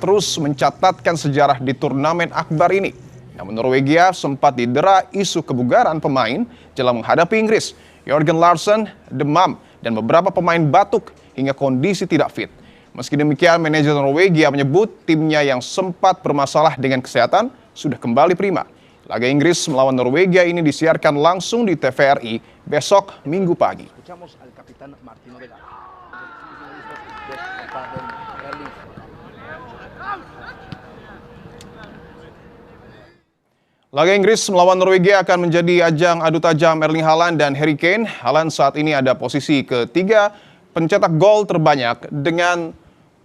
terus mencatatkan sejarah di turnamen akbar ini. Namun Norwegia sempat didera isu kebugaran pemain jelang menghadapi Inggris. Jørgen Larsen demam dan beberapa pemain batuk hingga kondisi tidak fit. Meski demikian, manajer Norwegia menyebut timnya yang sempat bermasalah dengan kesehatan sudah kembali prima. Laga Inggris melawan Norwegia ini disiarkan langsung di TVRI besok Minggu pagi. Laga Inggris melawan Norwegia akan menjadi ajang adu tajam Erling Haaland dan Harry Kane. Haaland saat ini ada posisi ketiga pencetak gol terbanyak dengan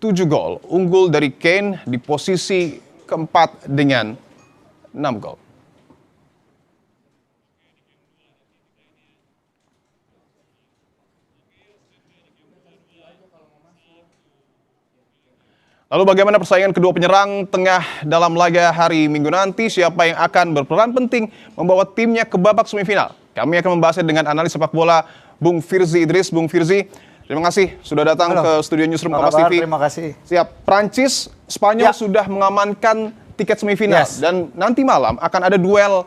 7 gol. Unggul dari Kane di posisi keempat dengan 6 gol. Lalu bagaimana persaingan kedua penyerang tengah dalam laga hari Minggu nanti? Siapa yang akan berperan penting membawa timnya ke babak semifinal? Kami akan membahasnya dengan analis sepak bola Bung Firzi Idris. Bung Firzi, terima kasih sudah datang ke studio Newsroom Kompas TV. Terima kasih. Siap. Prancis, Spanyol sudah mengamankan tiket semifinal dan nanti malam akan ada duel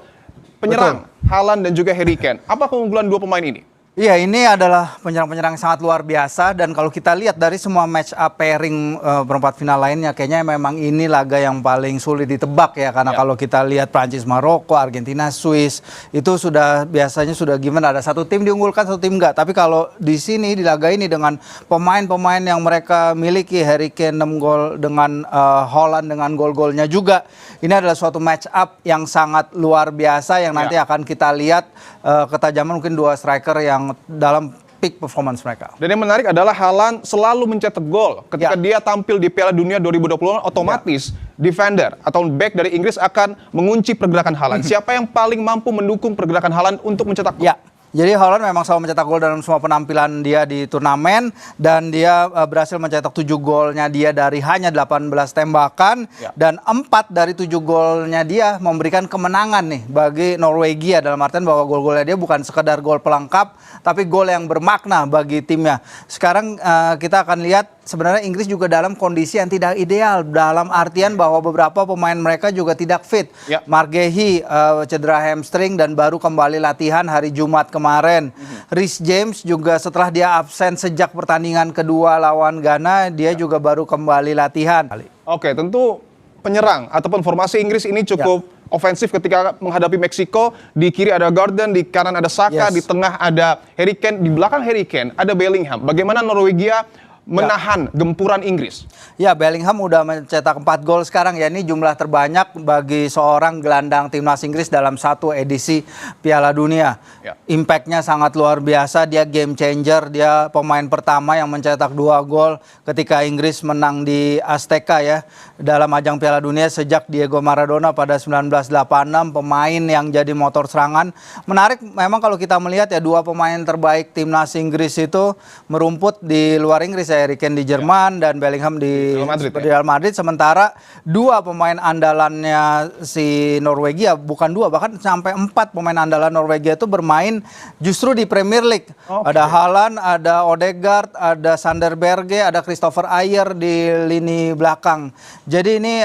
penyerang Haaland dan juga Harry Kane. Apa keunggulan dua pemain ini? Iya, ini adalah penyerang-penyerang yang sangat luar biasa dan kalau kita lihat dari semua match up pairing perempat final lainnya kayaknya memang ini laga yang paling sulit ditebak ya karena kalau kita lihat Prancis, Maroko, Argentina, Swiss itu sudah biasanya sudah gimana ada satu tim diunggulkan satu tim enggak, tapi kalau di sini di laga ini dengan pemain-pemain yang mereka miliki, Harry Kane 6 gol dengan Haaland dengan gol-golnya juga, ini adalah suatu match up yang sangat luar biasa yang nanti akan kita lihat ketajaman mungkin dua striker yang dalam peak performance mereka. Dan yang menarik adalah Haaland selalu mencetak gol. Ketika dia tampil di Piala Dunia 2020, otomatis defender atau back dari Inggris akan mengunci pergerakan Haaland. Siapa yang paling mampu mendukung pergerakan Haaland untuk mencetak gol? Jadi Haaland memang selalu mencetak gol dalam semua penampilan dia di turnamen dan dia berhasil mencetak 7 golnya dia dari hanya 18 tembakan dan 4 dari 7 golnya dia memberikan kemenangan nih bagi Norwegia dalam artian bahwa gol-golnya dia bukan sekedar gol pelengkap tapi gol yang bermakna bagi timnya. Sekarang kita akan lihat sebenarnya Inggris juga dalam kondisi yang tidak ideal dalam artian bahwa beberapa pemain mereka juga tidak fit. Mark Guehi cedera hamstring dan baru kembali latihan hari Jumat kemarin. Reece James juga setelah dia absen sejak pertandingan kedua lawan Ghana, dia juga baru kembali latihan. Oke, tentu penyerang ataupun formasi Inggris ini cukup ofensif ketika menghadapi Meksiko. Di kiri ada Gordon, di kanan ada Saka, di tengah ada Harry Kane, di belakang Harry Kane ada Bellingham. Bagaimana Norwegia menahan gempuran Inggris? Ya, Bellingham udah mencetak 4 gol sekarang ya, ini jumlah terbanyak bagi seorang gelandang timnas Inggris dalam satu edisi Piala Dunia. Impact-nya sangat luar biasa, dia game changer, dia pemain pertama yang mencetak 2 gol ketika Inggris menang di Azteca ya dalam ajang Piala Dunia sejak Diego Maradona pada 1986, pemain yang jadi motor serangan. Menarik memang kalau kita melihat ya dua pemain terbaik timnas Inggris itu merumput di luar Inggris ya, Harry Kane di Jerman dan Bellingham di Real Madrid, sementara dua pemain andalannya si Norwegia, bukan dua bahkan sampai 4 pemain andalan Norwegia itu bermain justru di Premier League. Ada Haaland, ada Odegaard, ada Sander Berge, ada Christopher Ayer di lini belakang. Jadi ini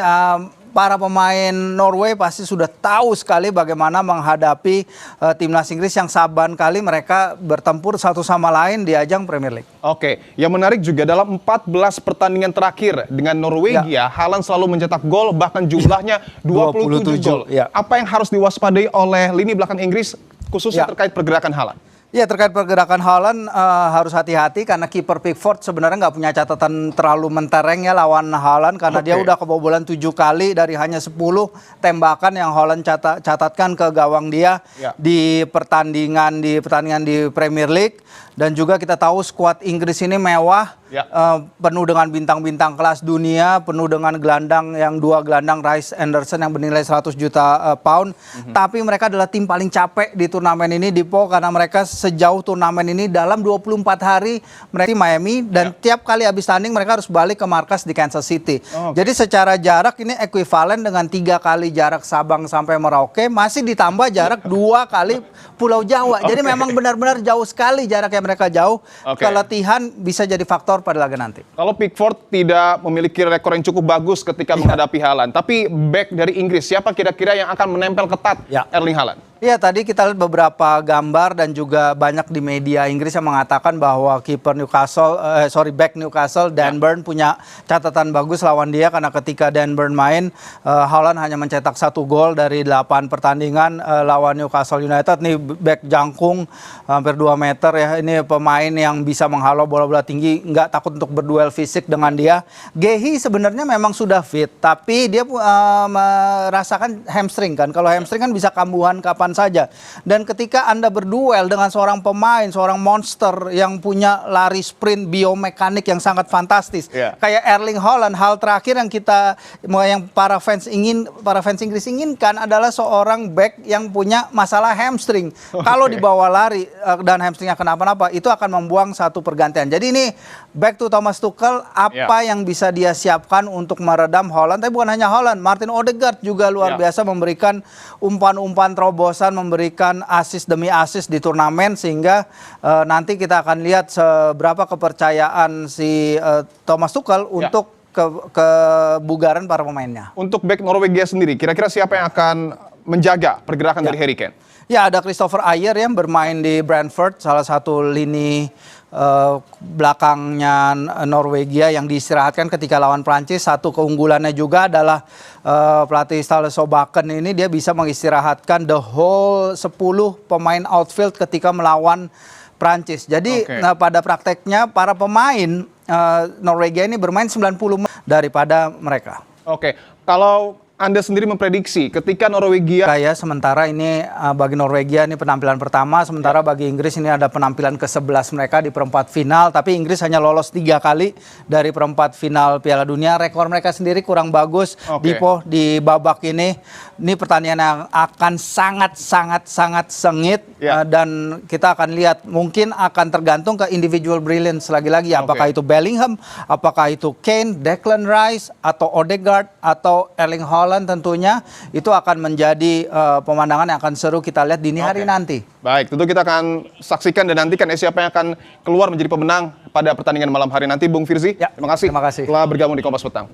para pemain Norway pasti sudah tahu sekali bagaimana menghadapi timnas Inggris yang saban kali mereka bertempur satu sama lain di ajang Premier League. Oke, yang menarik juga dalam 14 pertandingan terakhir dengan Norwegia, Haaland selalu mencetak gol, bahkan jumlahnya 27 gol. Apa yang harus diwaspadai oleh lini belakang Inggris khususnya terkait pergerakan Haaland? Ya, terkait pergerakan Haaland harus hati-hati karena kiper Pickford sebenarnya nggak punya catatan terlalu mentereng ya lawan Haaland karena dia udah kebobolan 7 kali dari hanya 10 tembakan yang Haaland catatkan ke gawang dia di pertandingan di Premier League. Dan juga kita tahu skuad Inggris ini mewah, penuh dengan bintang-bintang kelas dunia, penuh dengan gelandang yang 2 gelandang Rice Anderson yang bernilai 100 juta pound. Tapi mereka adalah tim paling capek di turnamen ini, Dipo, karena mereka sejauh turnamen ini dalam 24 hari mereka di Miami dan tiap kali habis tanding mereka harus balik ke markas di Kansas City. Jadi secara jarak ini ekuivalen dengan 3 kali jarak Sabang sampai Merauke, masih ditambah jarak 2 kali Pulau Jawa. Jadi memang benar-benar jauh sekali jaraknya mereka jauh. Keletihan bisa jadi faktor pada laga nanti. Kalau Pickford tidak memiliki rekor yang cukup bagus ketika menghadapi Haaland, tapi back dari Inggris, siapa kira-kira yang akan menempel ketat Erling Haaland? Iya, tadi kita lihat beberapa gambar dan juga banyak di media Inggris yang mengatakan bahwa kiper back Newcastle, Dan Burn punya catatan bagus lawan dia karena ketika Dan Burn main, Haaland hanya mencetak 1 gol dari 8 pertandingan lawan Newcastle United. Nih back jangkung hampir 2 meter ya. Ini pemain yang bisa menghalau bola-bola tinggi, nggak takut untuk berduel fisik dengan dia. Gehi sebenarnya memang sudah fit, tapi dia merasakan hamstring kan. Kalau hamstring kan bisa kambuhan kapan saja. Dan ketika Anda berduel dengan seorang pemain, seorang monster yang punya lari sprint biomekanik yang sangat fantastis, kayak Erling Haaland, hal terakhir yang para fans Inggris inginkan adalah seorang back yang punya masalah hamstring. Kalau dibawa lari dan hamstringnya kenapa-napa, itu akan membuang satu pergantian. Jadi ini back to Thomas Tuchel, apa yang bisa dia siapkan untuk meredam Haaland. Tapi bukan hanya Haaland, Martin Odegaard juga luar biasa memberikan umpan-umpan terobosan, memberikan assist demi assist di turnamen, sehingga nanti kita akan lihat seberapa kepercayaan si Thomas Tuchel untuk kebugaran para pemainnya. Untuk back Norwegia sendiri, kira-kira siapa yang akan menjaga pergerakan dari Harry Kane? Ya, ada Christopher Ajer yang bermain di Brentford, salah satu lini belakangnya Norwegia yang diistirahatkan ketika lawan Prancis. Satu keunggulannya juga adalah pelatih Ståle Solbakken ini dia bisa mengistirahatkan the whole 10 pemain outfield ketika melawan Prancis. Jadi pada prakteknya para pemain Norwegia ini bermain 90 menit daripada mereka. Kalau Anda sendiri memprediksi ketika Norwegia sementara ini bagi Norwegia ini penampilan pertama, sementara bagi Inggris ini ada penampilan ke-11 mereka di perempat final, tapi Inggris hanya lolos 3 kali dari perempat final Piala Dunia. Rekor mereka sendiri kurang bagus di babak ini. Ini pertandingan yang akan sangat sengit dan kita akan lihat, mungkin akan tergantung ke individual brilliance lagi-lagi. Apakah itu Bellingham, apakah itu Kane, Declan Rice, atau Odegaard, atau Erling Haaland, tentunya itu akan menjadi pemandangan yang akan seru kita lihat dini hari nanti. Baik, tentu kita akan saksikan dan nantikan siapa yang akan keluar menjadi pemenang pada pertandingan malam hari nanti. Bung Firzi, terima kasih telah bergabung di Kompas Petang.